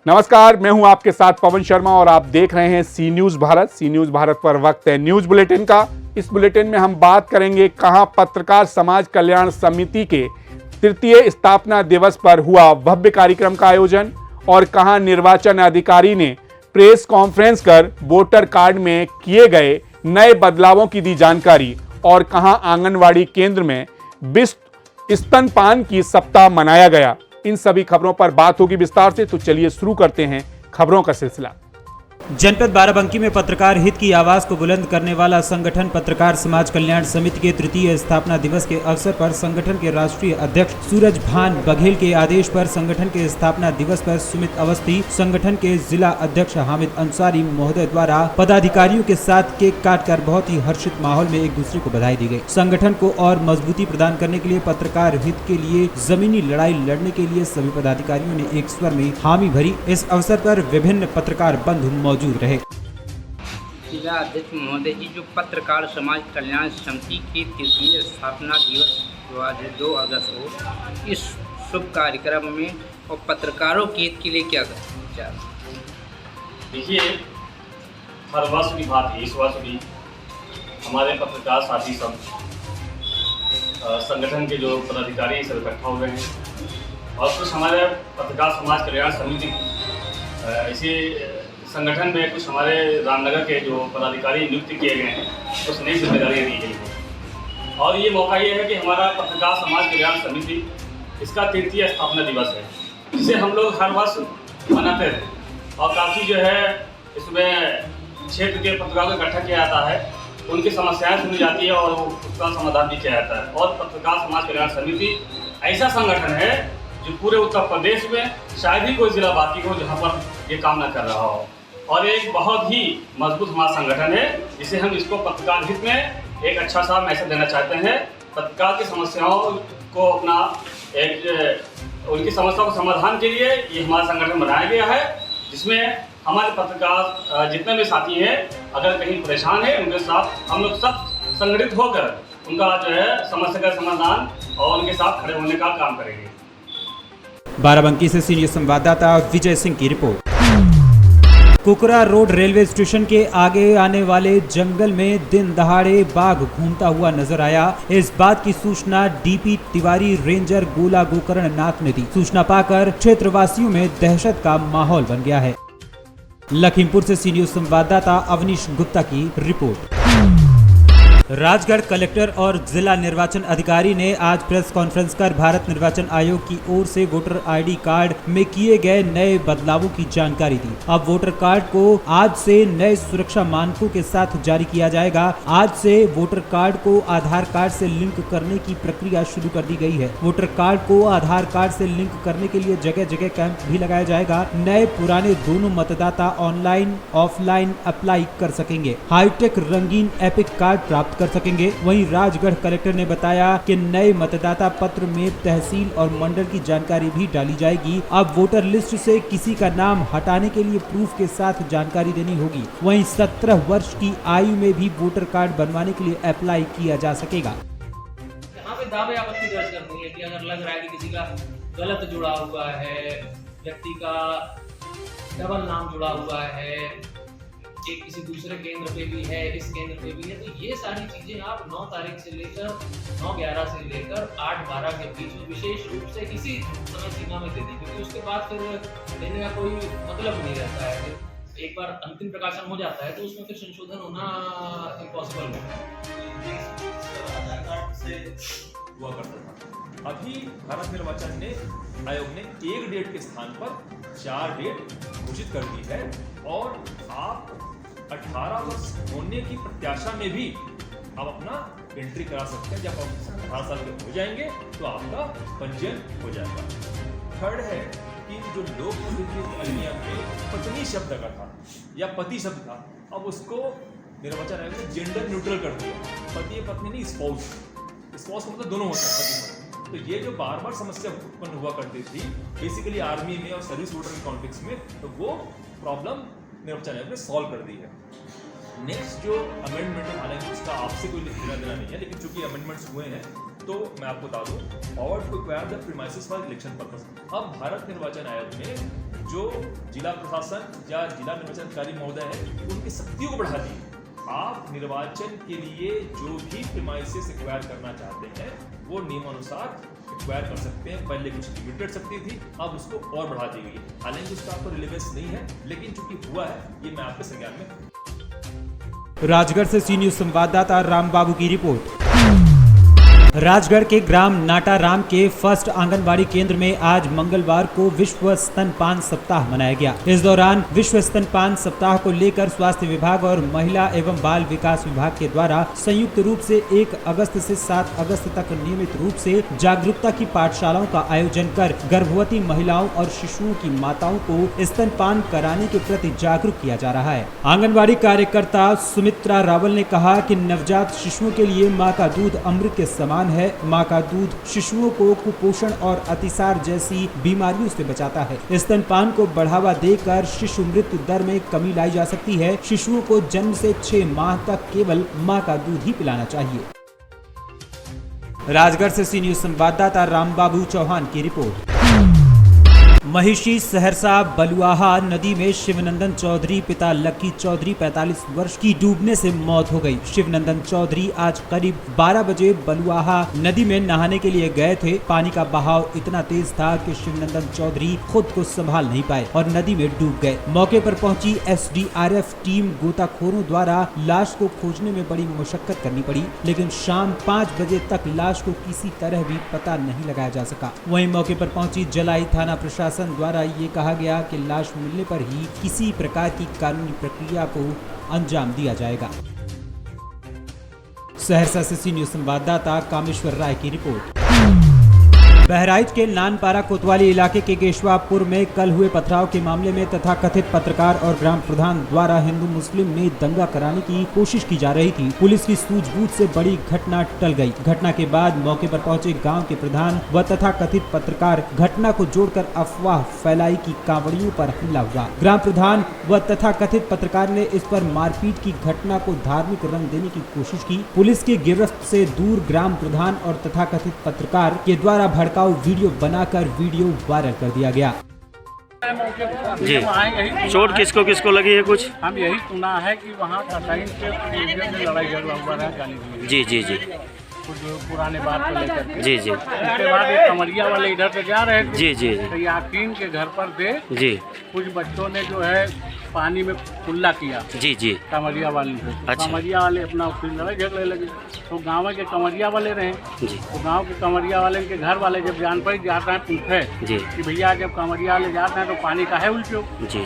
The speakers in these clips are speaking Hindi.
नमस्कार, मैं हूं आपके साथ पवन शर्मा और आप देख रहे हैं सी न्यूज भारत। सी न्यूज भारत पर वक्त है न्यूज बुलेटिन का। इस बुलेटिन में हम बात करेंगे कहां पत्रकार समाज कल्याण समिति के तृतीय स्थापना दिवस पर हुआ भव्य कार्यक्रम का आयोजन और कहां निर्वाचन अधिकारी ने प्रेस कॉन्फ्रेंस कर वोटर कार्ड में किए गए नए बदलावों की दी जानकारी और कहां आंगनवाड़ी केंद्र में विश्व स्तनपान की सप्ताह मनाया गया। इन सभी खबरों पर बात होगी विस्तार से, तो चलिए शुरू करते हैं खबरों का सिलसिला। जनपद बाराबंकी में पत्रकार हित की आवाज को बुलंद करने वाला संगठन पत्रकार समाज कल्याण समिति के तृतीय स्थापना दिवस के अवसर पर संगठन के राष्ट्रीय अध्यक्ष सूरज भान बघेल के आदेश पर संगठन के स्थापना दिवस पर सुमित अवस्थी, संगठन के जिला अध्यक्ष हामिद अंसारी महोदय द्वारा पदाधिकारियों के साथ केक काटकर बहुत ही हर्षित माहौल में एक दूसरे को बधाई दी गई। संगठन को और मजबूती प्रदान करने के लिए पत्रकार हित के लिए जमीनी लड़ाई लड़ने के लिए सभी पदाधिकारियों ने एक स्वर में हामी भरी। इस अवसर पर विभिन्न पत्रकार बंधु मौजूद रहे। जिला अध्यक्ष महोदय जी, जो पत्रकार समाज कल्याण समिति की तृतीय स्थापना दिवस 2 अगस्त को इस शुभ कार्यक्रम में और पत्रकारों के हित के लिए क्या विचार? देखिए, हर वर्ष की भांति इस वर्ष भी हमारे पत्रकार साथी सब संगठन के जो पदाधिकारी सब इकट्ठा हुए हैं और कुछ हमारे पत्रकार समाज कल्याण समिति इसी संगठन में कुछ हमारे रामनगर के जो पदाधिकारी नियुक्त किए गए हैं, कुछ नई जिम्मेदारियाँ दी गई हैं। और ये मौका ये है कि हमारा पत्रकार समाज कल्याण समिति इसका तृतीय स्थापना दिवस है, जिसे हम लोग हर वर्ष मनाते हैं और काफ़ी जो है इसमें क्षेत्र के पत्रकारों को इकट्ठा किया जाता है, उनकी समस्याएं सुनी जाती है और उसका समाधान भी किया जाता है। और पत्रकार समाज कल्याण समिति ऐसा संगठन है जो पूरे उत्तर प्रदेश में शायद ही कोई जिला बाकी हो जहाँ पर ये काम न कर रहा हो, और एक बहुत ही मजबूत हमारा संगठन है, जिसे हम इसको पत्रकार हित में एक अच्छा सा मैसेज देना चाहते हैं। पत्रकार की समस्याओं को अपना एक उनकी समस्याओं को समाधान के लिए ये हमारा संगठन बनाया गया है, जिसमें हमारे पत्रकार जितने भी साथी हैं अगर कहीं परेशान है उनके साथ हम लोग सब संगठित होकर उनका जो है समस्या का समाधान और उनके साथ खड़े होने का काम करेंगे। बाराबंकी से सीनियर संवाददाता विजय सिंह की रिपोर्ट। कुकरा रोड रेलवे स्टेशन के आगे आने वाले जंगल में दिन दहाड़े बाघ घूमता हुआ नजर आया। इस बात की सूचना डीपी तिवारी रेंजर गोला गोकर्ण नाथ ने दी। सूचना पाकर क्षेत्रवासियों में दहशत का माहौल बन गया है। लखीमपुर से सीनियर संवाददाता अवनीश गुप्ता की रिपोर्ट। राजगढ़ कलेक्टर और जिला निर्वाचन अधिकारी ने आज प्रेस कॉन्फ्रेंस कर भारत निर्वाचन आयोग की ओर से वोटर आईडी कार्ड में किए गए नए बदलावों की जानकारी दी। अब वोटर कार्ड को आज से नए सुरक्षा मानकों के साथ जारी किया जाएगा। आज से वोटर कार्ड को आधार कार्ड से लिंक करने की प्रक्रिया शुरू कर दी गई है। वोटर कार्ड को आधार कार्ड से लिंक करने के लिए जगह जगह कैंप भी लगाया जाएगा। नए पुराने दोनों मतदाता ऑनलाइन ऑफलाइन अप्लाई कर सकेंगे। हाईटेक रंगीन एपिक कार्ड प्राप्त कर सकेंगे। वहीं राजगढ़ कलेक्टर ने बताया कि नए मतदाता पत्र में तहसील और मंडल की जानकारी भी डाली जाएगी। अब वोटर लिस्ट से किसी का नाम हटाने के लिए प्रूफ के साथ जानकारी देनी होगी। वहीं 17 वर्ष की आयु में भी वोटर कार्ड बनवाने के लिए अप्लाई किया जा सकेगा। यहाँ पे दावे आपत्ति दर्ज करनी है कि अगर लग रहा है कि किसी का गलत जुड़ा हुआ है, व्यक्ति का डबल नाम जुड़ा हुआ है, एक किसी दूसरे केंद्र पे भी है, इस केंद्र पे भी है, तो ये सारी चीजें आप 9 तारीख से लेकर 9/11 से लेकर 8/12 के बीच में विशेष रूप से इसी समय सीमा में दे दी, क्योंकि उसके बाद फिर देने का कोई मतलब नहीं रहता है। एक बार अंतिम प्रकाशन हो जाता है तो उसमें फिर संशोधन होना इम्पॉसिबल है। आधार कार्ड से हुआ करता था। अभी भारत निर्वाचन आयोग ने एक डेट के स्थान पर 4 डेट घोषित कर दी है और आप 18 वर्ष होने की प्रत्याशा में भी आप अपना एंट्री करा सकते हैं। जब आप 18 साल के हो जाएंगे तो आपका पंजीयन हो जाएगा। थर्ड है कि जो लोक प्रतिनिधि अधिनियम में पत्नी शब्द का था या पति शब्द था, अब उसको निर्वाचन आयोग ने जेंडर न्यूट्रल कर दिया। पति पत्नी नहीं, स्पाउस का मतलब दोनों होता है, पति। तो ये जो बार बार समस्या उत्पन्न हुआ करती थी बेसिकली आर्मी में और सर्विस वोटर कॉन्फ्लिक्ट्स में, तो वो प्रॉब्लम निर्वाचन आयोग ने सॉल्व कर दी है। नेक्स्ट जो अमेंडमेंट है, हालांकि उसका आपसे कोई लेना देना नहीं है, लेकिन चूंकि अमेंडमेंट्स हुए हैं तो मैं आपको बता दूं, power to acquire the premises for election purpose. अब भारत निर्वाचन आयोग ने जो जिला प्रशासन या जिला निर्वाचन अधिकारी महोदय है उनकी शक्तियों को बढ़ा दी। आप निर्वाचन के लिए जो भी प्रीमाइसेस एक्वायर करना चाहते हैं वो नियमानुसार एक्वायर कर सकते हैं। पहले कुछ लिमिटेड शक्ति थी, अब उसको और बढ़ा दी गई है। हालांकि उसका आपको रिलेवेंस नहीं है, लेकिन चूंकि हुआ है ये मैं आपके संज्ञान में। राजगढ़ से सी न्यूज संवाददाता रामबाबू की रिपोर्ट। राजगढ़ के ग्राम नाटाराम के फर्स्ट आंगनबाड़ी केंद्र में आज मंगलवार को विश्व स्तनपान सप्ताह मनाया गया। इस दौरान विश्व स्तनपान सप्ताह को लेकर स्वास्थ्य विभाग और महिला एवं बाल विकास विभाग के द्वारा संयुक्त रूप से 1 अगस्त से 7 अगस्त तक नियमित रूप से जागरूकता की पाठशालाओं का आयोजन कर गर्भवती महिलाओं और शिशुओं की माताओं को स्तनपान कराने के प्रति जागरूक किया जा रहा है। आंगनबाड़ी कार्यकर्ता सुमित्रा रावल ने कहा कि नवजात शिशुओं के लिए माँ का दूध अमृत के समान है। माँ का दूध शिशुओं को कुपोषण और अतिसार जैसी बीमारियों से बचाता है। स्तनपान को बढ़ावा देकर शिशु मृत्यु दर में कमी लाई जा सकती है। शिशुओं को जन्म से 6 माह तक केवल माँ का दूध ही पिलाना चाहिए। राजगढ़ से सी न्यूज संवाददाता रामबाबू चौहान की रिपोर्ट। महिषी सहरसा बलुआहा नदी में शिवनंदन चौधरी पिता लक्की चौधरी 45 वर्ष की डूबने से मौत हो गई। शिवनंदन चौधरी आज करीब 12 बजे बलुआहा नदी में नहाने के लिए गए थे। पानी का बहाव इतना तेज था कि शिवनंदन चौधरी खुद को संभाल नहीं पाए और नदी में डूब गए। मौके पर पहुंची SDRF टीम गोताखोरों द्वारा लाश को खोजने में बड़ी मुशक्कत करनी पड़ी, लेकिन शाम 5 बजे तक लाश को किसी तरह भी पता नहीं लगाया जा सका। वहीं मौके पर पहुंची जलाई थाना प्रशासन द्वारा ये कहा गया कि लाश मिलने पर ही किसी प्रकार की कानूनी प्रक्रिया को अंजाम दिया जाएगा। सहरसा से सी न्यूज संवाददाता कामेश्वर राय की रिपोर्ट। बहराइच के नानपारा कोतवाली इलाके के केशवापुर में कल हुए पथराव के मामले में तथाकथित पत्रकार और ग्राम प्रधान द्वारा हिंदू मुस्लिम में दंगा कराने की कोशिश की जा रही थी। पुलिस की सूझबूझ से बड़ी घटना टल गई। घटना के बाद मौके पर पहुंचे गांव के प्रधान व तथाकथित पत्रकार घटना को जोड़कर अफवाह फैलाई कि कांवड़ियों पर हमला हुआ। ग्राम प्रधान व तथाकथित पत्रकार ने इस पर मारपीट की घटना को धार्मिक रंग देने की कोशिश की। पुलिस की गिरफ्त से दूर ग्राम प्रधान और तथाकथित पत्रकार के द्वारा वीडियो बनाकर वीडियो वायरल कर दिया गया। जी, चोट किसको किसको लगी है? कुछ हम यही सुना है कि वहाँ कसाई के लड़ाई झगड़ा हुआ है। जी जी जी, कुछ पुराने बात को लेकर जी जी। उसके बाद ये कमरिया वाले इधर से जा रहे थे। जी जी तो याकीन के घर पर से जी कुछ बच्चों ने जो है पानी में कुल्ला किया। जी जी, कमरिया वाले से। अच्छा। कमरिया वाले अपना उससे लड़ाई झगड़े लगे। तो गाँव के कमरिया वाले रहे। जी तो गाँव के कमरिया वाले के घर वाले जब जान पर जाते हैं पूछे जी कि भैया जब कमरिया वाले जाते हैं तो पानी काहे उल्टे हो? जी।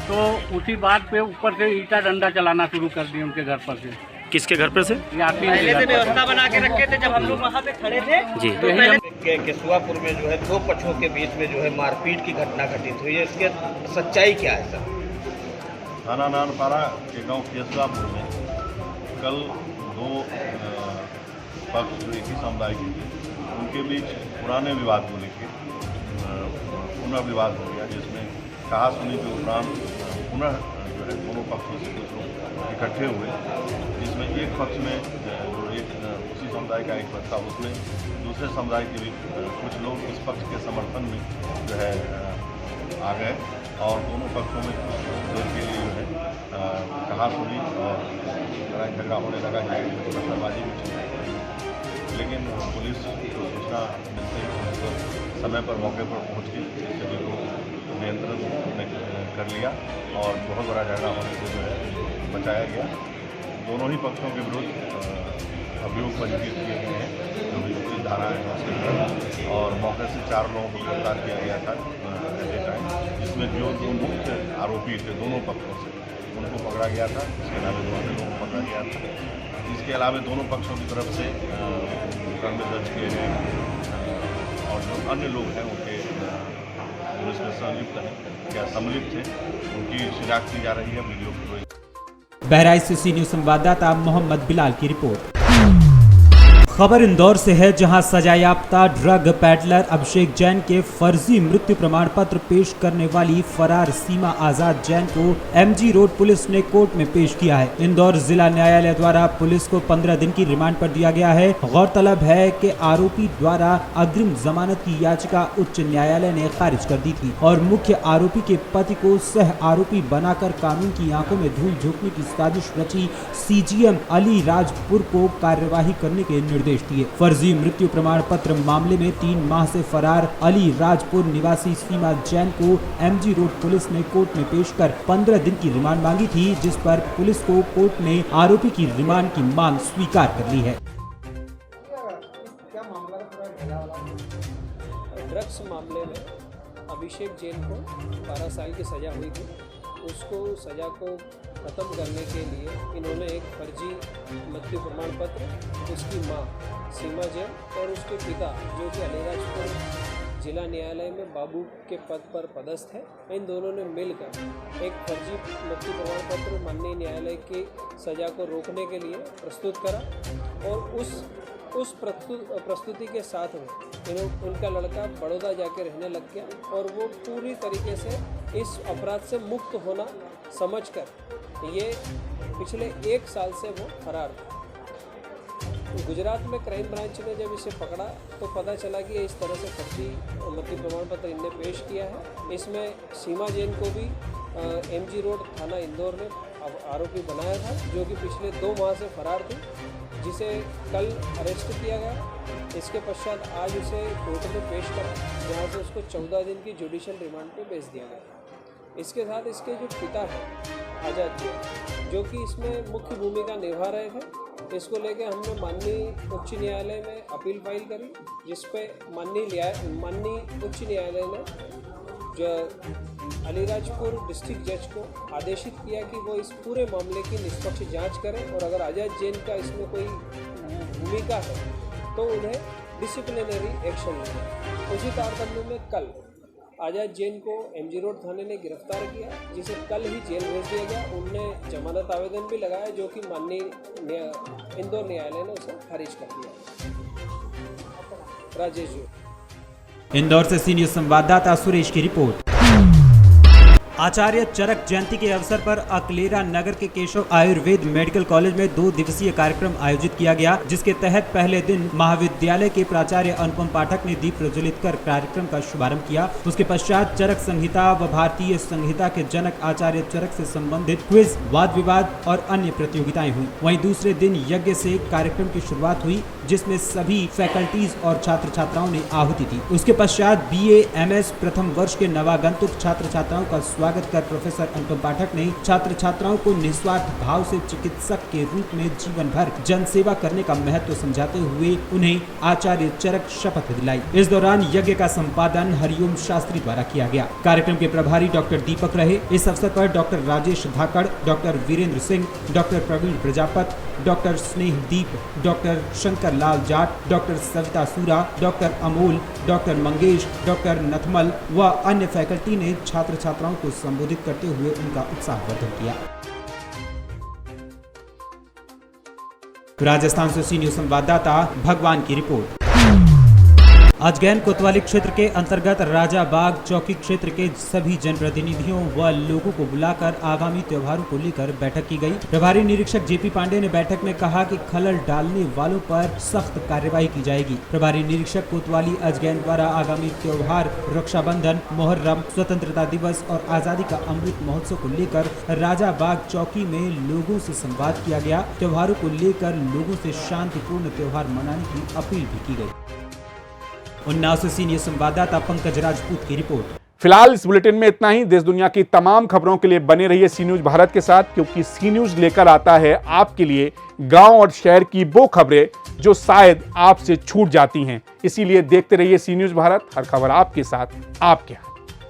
तो उसी बात पे ऊपर से ईटा डंडा चलाना शुरू कर दिए उनके घर पर से। किसके घर पर से? पहले से व्यवस्था बना के रखे थे जब हम लोग वहाँ पे खड़े थे। जी। तो केशवापुर में जो है 2 पक्षों के बीच में जो है मारपीट की घटना घटित हुई है। इसके सच्चाई क्या है सर? थाना नानपारा के गांव केशवापुर में कल 2 पक्ष जो एक ही समुदाय के थे उनके बीच पुराने विवाद को लेकर पुनर्विवाद हो गया, जिसमें कहा सुनी के उपरांत पुनः जो है दोनों पक्षों से कुछ लोग इकट्ठे हुए, जिसमें एक पक्ष में जो एक उसी समुदाय का एक पक्ष था उसमें दूसरे समुदाय के भी कुछ लोग इस पक्ष के समर्थन में जो है आ गए और दोनों पक्षों में कुछ देर के लिए जो है कहा सुनी और लड़ाई झगड़ा होने लगा, पत्थरबाजी भी चली। लेकिन पुलिस को सूचना मिलते ही समय पर मौके पर पहुँच के स्थिति को नियंत्रण कर लिया और बहुत बड़ा झगड़ा होने से जो है बचाया गया। दोनों ही पक्षों के विरुद्ध अभियोग पंजीकृत किए गए हैं जो भी पुलिस धाराएँ हैं उसके तहत, और मौके से 4 लोगों को गिरफ्तार किया गया था एट ए टाइम, जिसमें जो 2 मुख्य आरोपी थे दोनों पक्षों से उनको पकड़ा गया था। इसके अलावा 2 अन्य लोगों को पकड़ा गया था। इसके अलावा दोनों पक्षों की तरफ से मुकदमे दर्ज किए गए और जो अन्य लोग हैं उनके जो इसमें संलिप्त हैं या सम्मिलित थे उनकी शिनाख्त की जा रही है। वीडियो बहराइच से सी न्यूज संवाददाता मोहम्मद बिलाल की रिपोर्ट। खबर इंदौर से है, जहां सजायाफ्ता ड्रग पैडलर अभिषेक जैन के फर्जी मृत्यु प्रमाण पत्र पेश करने वाली फरार सीमा आजाद जैन को एमजी रोड पुलिस ने कोर्ट में पेश किया है। इंदौर जिला न्यायालय द्वारा पुलिस को 15 दिन की रिमांड पर दिया गया है। गौरतलब है कि आरोपी द्वारा अग्रिम जमानत की याचिका उच्च न्यायालय ने खारिज कर दी थी और मुख्य आरोपी के पति को सह आरोपी बनाकर कानून की आंखों में धूल झोंकने की साजिश रची सीजीएम अली राजपुर को कार्यवाही करने के निर्देश दिए। फर्जी मृत्यु प्रमाण पत्र मामले में 3 माह से फरार अली राजपुर निवासी सीमा जैन को एमजी रोड पुलिस ने कोर्ट में पेश कर 15 दिन की रिमांड मांगी थी, जिस पर पुलिस को कोर्ट ने आरोपी की रिमांड की मांग स्वीकार कर ली है। ड्रग्स मामले में अभिषेक जैन को 12 साल की सजा हुई थी। उसको सजा को ख़त्म करने के लिए इन्होंने एक फर्जी मृत्यु प्रमाण पत्र उसकी मां सीमा जैन और उसके पिता जो कि अलीराजपुर जिला न्यायालय में बाबू के पद पर पदस्थ है, इन दोनों ने मिलकर एक फर्जी मृत्यु प्रमाण पत्र माननीय न्यायालय की सजा को रोकने के लिए प्रस्तुत करा और उस प्रस्तुति के साथ में उनका लड़का बड़ौदा जाके रहने लग गया और वो पूरी तरीके से इस अपराध से मुक्त होना समझकर ये पिछले 1 साल से वो फरार था। गुजरात में क्राइम ब्रांच ने जब इसे पकड़ा तो पता चला कि इस तरह से फर्जी मृत्यु प्रमाण पत्र इनने पेश किया है। इसमें सीमा जैन को भी एमजी रोड थाना इंदौर ने आरोपी बनाया था, जो कि पिछले 2 माह से फरार थी, जिसे कल अरेस्ट किया गया। इसके पश्चात आज उसे कोर्ट में पेश करा, जहां से उसको 14 दिन की जुडिशियल रिमांड पे भेज दिया गया। इसके साथ इसके जो पिता हैं आज़ाद जी, जो कि इसमें मुख्य भूमिका निभा रहे थे, इसको लेके हमने माननीय उच्च न्यायालय में अपील फाइल करी, जिसपे माननीय उच्च न्यायालय ने जो अलीराजपुर डिस्ट्रिक्ट जज को आदेशित किया कि वो इस पूरे मामले की निष्पक्ष जांच करें और अगर आज़ाद जैन का इसमें कोई भूमिका है तो उन्हें डिसिप्लिनरी एक्शन लें। उसी तारतम्य में कल आज़ाद जैन को एमजी रोड थाने ने गिरफ्तार किया, जिसे कल ही जेल भेज दिया गया। उनने जमानत आवेदन भी लगाया, जो कि माननीय इंदौर न्यायालय ने उसे खारिज कर दिया। राजेश जी, इंदौर से सीनियर संवाददाता सुरेश की रिपोर्ट। आचार्य चरक जयंती के अवसर पर अकलेरा नगर के केशव आयुर्वेद मेडिकल कॉलेज में 2 दिवसीय कार्यक्रम आयोजित किया गया, जिसके तहत पहले दिन महाविद्यालय के प्राचार्य अनुपम पाठक ने दीप प्रज्वलित कर कार्यक्रम का शुभारंभ किया। उसके पश्चात चरक संहिता व भारतीय संहिता के जनक आचार्य चरक से संबंधित क्विज, वाद विवाद और अन्य प्रतियोगिताएं हुई। वहीं दूसरे दिन यज्ञ से कार्यक्रम की शुरुआत हुई, जिसमें सभी फैकल्टीज और छात्र छात्राओं ने आहुति दी। उसके पश्चात BA MS प्रथम वर्ष के नवागंतुक छात्र छात्राओं का स्वागत कर प्रोफेसर अनुपम पाठक ने छात्र छात्राओं को निस्वार्थ भाव से चिकित्सक के रूप में जीवन भर जन सेवा करने का महत्व समझाते हुए उन्हें आचार्य चरक शपथ दिलाई। इस दौरान यज्ञ का संपादन हरिओम शास्त्री द्वारा किया गया। कार्यक्रम के प्रभारी डॉक्टर दीपक रहे। इस अवसर पर doctor Rajesh Dhakad, doctor Virendra Singh, doctor Praveen Prajapat, doctor Snehdeep, doctor Shankar Lal Jat, doctor Savita Sura, doctor Amol, doctor Mangesh, doctor Nathmal व अन्य फैकल्टी ने छात्र छात्राओं को संबोधित करते हुए उनका उत्साहवर्धन किया। राजस्थान से सीनियर संवाददाता भगवान की रिपोर्ट। अजगैन कोतवाली क्षेत्र के अंतर्गत राजाबाग चौकी क्षेत्र के सभी जनप्रतिनिधियों व लोगों को बुलाकर आगामी त्योहारों को लेकर बैठक की गई। प्रभारी निरीक्षक JP पांडे ने बैठक में कहा कि खलल डालने वालों पर सख्त कार्रवाई की जाएगी। प्रभारी निरीक्षक कोतवाली अजगैन द्वारा आगामी त्योहार रक्षाबंधन, मुहर्रम, स्वतंत्रता दिवस और आजादी का अमृत महोत्सव को लेकर राजाबाग चौकी में लोगों से संवाद किया गया। त्योहारों को लेकर लोगों से शांतिपूर्ण त्योहार मनाने की अपील भी की गई। उन्नाव से सीनियर संवाददाता पंकज राजपूत की रिपोर्ट। फिलहाल इस बुलेटिन में इतना ही। देश दुनिया की तमाम खबरों के लिए बने रहिए सी न्यूज भारत के साथ, क्योंकि सी न्यूज लेकर आता है आपके लिए गांव और शहर की वो खबरें जो शायद आपसे छूट जाती हैं। इसीलिए देखते रहिए सी न्यूज भारत, हर खबर आपके साथ, आपके हाथ।